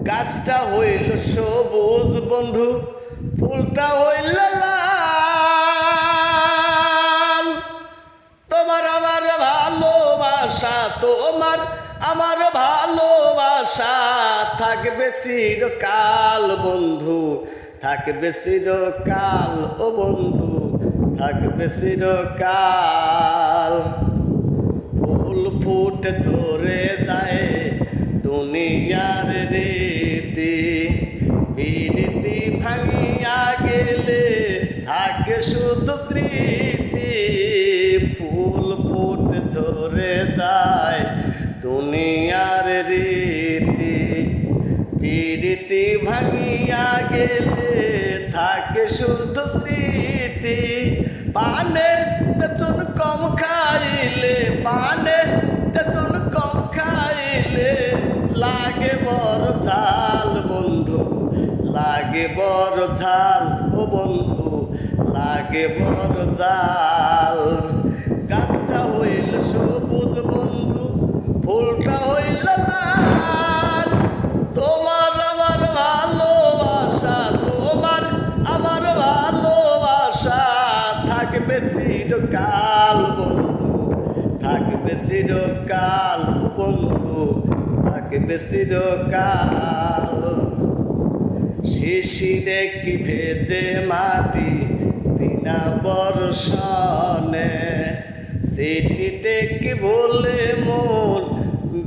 গাছটা হইল সবুজ বন্ধু, ফুলটা হইল লাল। তোমার আমার ভালোবাসা, তোমার আমার ভালোবাসা থাকবে চিরকাল বন্ধু, থাকবে চিরকাল ও বন্ধু, থাকবে চিরকাল। ফুল ফুটে ঝরে যায় দুনিয়ার রীতি, প্রীতি ভাঙিয়া গেলে থাকে শুধু স্মৃতি। ফুল ফুটে ঝরে যায় দুনিয়ার রীতি, প্রীতি ভাঙিয়া গেলে থাকে শুধু স্মৃতি। পানে তেচুন কম খাইলে, পানে তেচুন কম খাইলে লাগে বড় ঝাল বন্ধু, লাগে বড় ঝাল ও বন্ধু, লাগে বড় ঝাল। গাছটা হইল সবুজ বন্ধু, ফুলটা হইল লাল। তোমার আমার ভালোবাসা, তোমার আমার ভালোবাসা থাকবে চিরকাল বন্ধু, থাকবে চিরকাল বন্ধু, থাকবে চিরকাল। শিশিরে কি ভেজে মাটি বিনা বর্ষণে, স্মৃতিতে কি বলে মন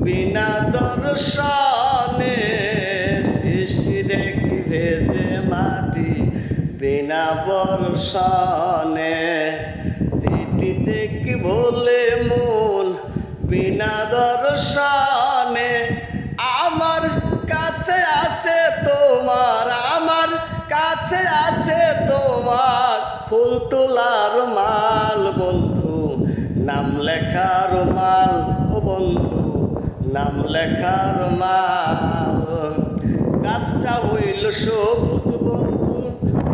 বিনা দর্শনে। শিশিরে কি ভেজে মাটি বিনা বর্ষণে, স্মৃতিতে কি বলে মন বিনা দর্শনে। আমার কাছে আছে তোমার, আমার কাছে আছে তোমার ফুল তোলার মাল বন্ধু, নাম লেখার মাল ও বন্ধু, নাম লেখার মাল। গাছটা হইল সবুজ বন্ধু,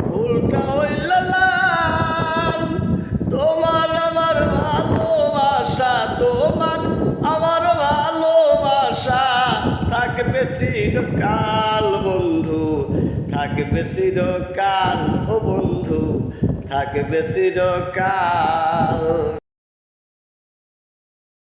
ফুলটা হইল লাল। তোমার আমার ভালোবাসা, তোমার আমার ভালোবাসা থাকবে চিরকাল বন্ধু, থাকবে চিরকাল ও বন্ধু, থাকবে চিরকাল।